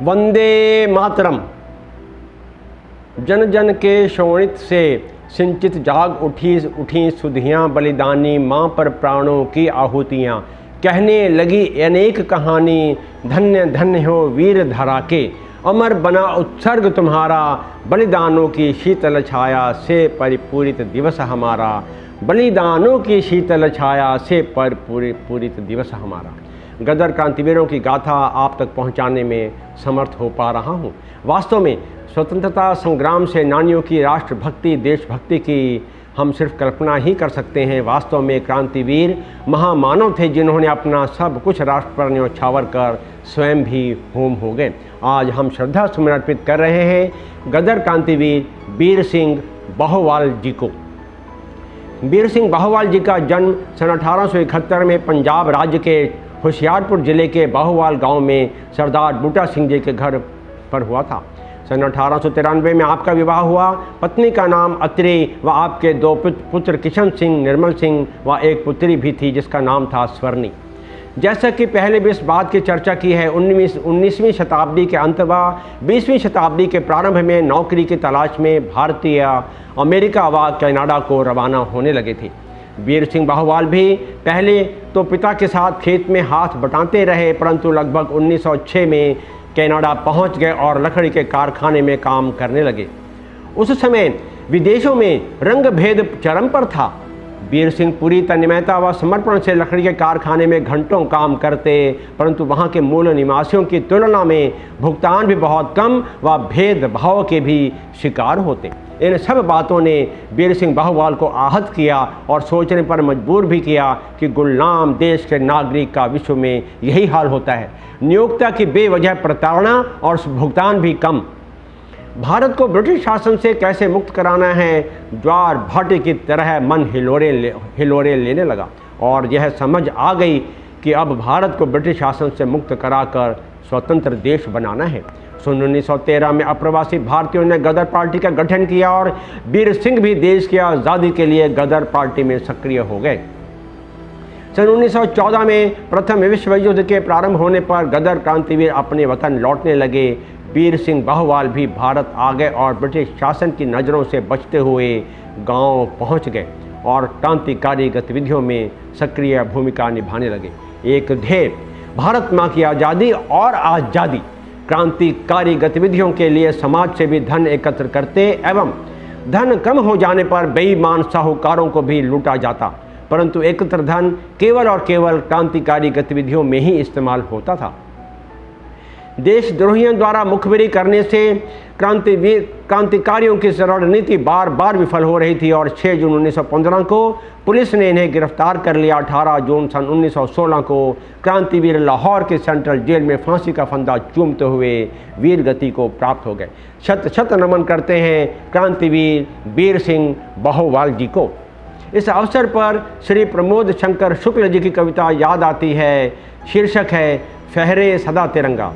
वंदे मातरम। जन जन के शोणित से सिंचित जाग उठी सुधियाँ बलिदानी, माँ पर प्राणों की आहुतियाँ। कहने लगी अनेक कहानी, धन्य धन्य हो वीर धरा के। अमर बना उत्सर्ग तुम्हारा, बलिदानों की शीतल छाया से परिपूरित दिवस हमारा। बलिदानों की शीतल छाया से परिपूरित दिवस हमारा। गदर क्रांतिवीरों की गाथा आप तक पहुंचाने में समर्थ हो पा रहा हूं। वास्तव में स्वतंत्रता संग्राम सेनानियों की राष्ट्रभक्ति, देशभक्ति की हम सिर्फ कल्पना ही कर सकते हैं। वास्तव में क्रांतिवीर महामानव थे, जिन्होंने अपना सब कुछ राष्ट्र पर न्यौछावर कर स्वयं भी होम हो गए। आज हम श्रद्धा सुमन अर्पित कर रहे हैं गदर क्रांतिवीर वीर सिंह बाहोवाल जी को। वीर सिंह बाहोवाल जी का जन्म सन 1871 में पंजाब राज्य के होशियारपुर जिले के बाहोवाल गांव में सरदार बूटा सिंह जी के घर पर हुआ था। सन 1893 में आपका विवाह हुआ। पत्नी का नाम अत्रे व आपके दो पुत्र किशन सिंह, निर्मल सिंह व एक पुत्री भी थी जिसका नाम था स्वर्णी। जैसा कि पहले भी इस बात की चर्चा की है, 19वीं शताब्दी के अंत व 20वीं शताब्दी के प्रारंभ में नौकरी की तलाश में भारतीय अमेरिका व कनाडा को रवाना होने लगे थे। वीर सिंह बाहोवाल भी पहले तो पिता के साथ खेत में हाथ बटाते रहे, परंतु लगभग 1906 में कनाडा पहुंच गए और लकड़ी के कारखाने में काम करने लगे। उस समय विदेशों में रंग भेद चरम पर था। वीर सिंह पूरी तन्मयता व समर्पण से लकड़ी के कारखाने में घंटों काम करते, परंतु वहां के मूल निवासियों की तुलना में भुगतान भी बहुत कम व भेदभाव के भी शिकार होते। इन सब बातों ने वीर सिंह बाहोवाल को आहत किया और सोचने पर मजबूर भी किया कि गुलाम देश के नागरिक का विश्व में यही हाल होता है। नियोक्ता की बेवजह प्रताड़ना और भुगतान भी कम। भारत को ब्रिटिश शासन से कैसे मुक्त कराना है, ज्वार भाटे की तरह मन हिलोरे लेने लगा और यह समझ आ गई कि अब भारत को ब्रिटिश शासन से मुक्त कराकर स्वतंत्र देश बनाना है। सन 1913 में अप्रवासी भारतीयों ने गदर पार्टी का गठन किया और वीर सिंह भी देश की आज़ादी के लिए गदर पार्टी में सक्रिय हो गए। सन 1914 में प्रथम विश्व युद्ध के प्रारंभ होने पर गदर क्रांतिवीर अपने वतन लौटने लगे। वीर सिंह बाहोवाल भी भारत आ गए और ब्रिटिश शासन की नज़रों से बचते हुए गांव पहुंच गए और क्रांतिकारी गतिविधियों में सक्रिय भूमिका निभाने लगे। एक ध्येय भारत माँ की आज़ादी और आज़ादी। क्रांतिकारी गतिविधियों के लिए समाज से भी धन एकत्र करते एवं धन कम हो जाने पर बेईमान साहूकारों को भी लूटा जाता, परंतु एकत्र धन केवल और केवल क्रांतिकारी गतिविधियों में ही इस्तेमाल होता था। देशद्रोहियों द्वारा मुखबिरी करने से क्रांतिकारियों की रणनीति बार बार विफल हो रही थी और 6 जून 1915 को पुलिस ने इन्हें गिरफ्तार कर लिया। 18 जून सन 1916 को क्रांतिवीर लाहौर के सेंट्रल जेल में फांसी का फंदा चूमते हुए वीर गति को प्राप्त हो गए। शत शत नमन करते हैं क्रांतिवीर वीर सिंह बाहोवाल जी को। इस अवसर पर श्री प्रमोद शंकर शुक्ल जी की कविता याद आती है। शीर्षक है फहरे सदा तिरंगा।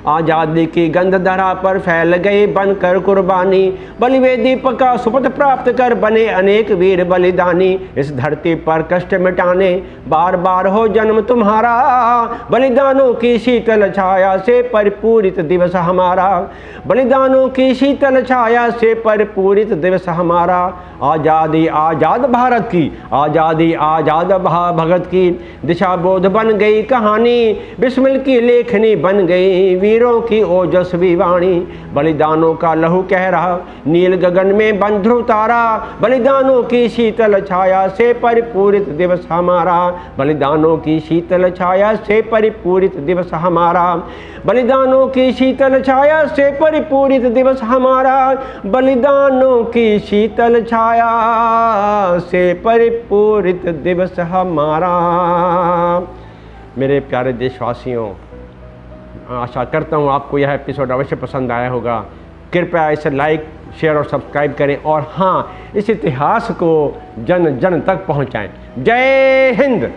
आज़ादी की गंध धरा पर फैल गए बनकर कुर्बानी, बलिवेदी पका सुपथ प्राप्त कर बने अनेक वीर बलिदानी। इस धरती पर कष्ट मिटाने बार बार हो जन्म तुम्हारा, बलिदानों की शीतल छाया से परिपूरित दिवस हमारा। बलिदानों की शीतल छाया से परिपूरित दिवस हमारा। आज़ादी आज़ाद भारत की, आज़ादी आज़ाद भगत की, दिशा बोध बन गई कहानी, बिस्मिल की लेखनी बन गई वीरों की ओजस्वी वाणी। बलिदानों का लहू कह रहा नील गगन में बन ध्रुव तारा, बलिदानों की शीतल छाया से परिपूरित दिवस हमारा। बलिदानों की शीतल छाया से परिपूरित दिवस हमारा। बलिदानों की शीतल छाया से परिपूरित दिवस हमारा। बलिदानों की शीतल छाया से परिपूरित दिवस हमारा। मेरे प्यारे देशवासियों, आशा करता हूँ आपको यह एपिसोड अवश्य पसंद आया होगा। कृपया इसे लाइक, शेयर और सब्सक्राइब करें और हाँ, इस इतिहास को जन जन तक पहुँचाएं। जय हिंद।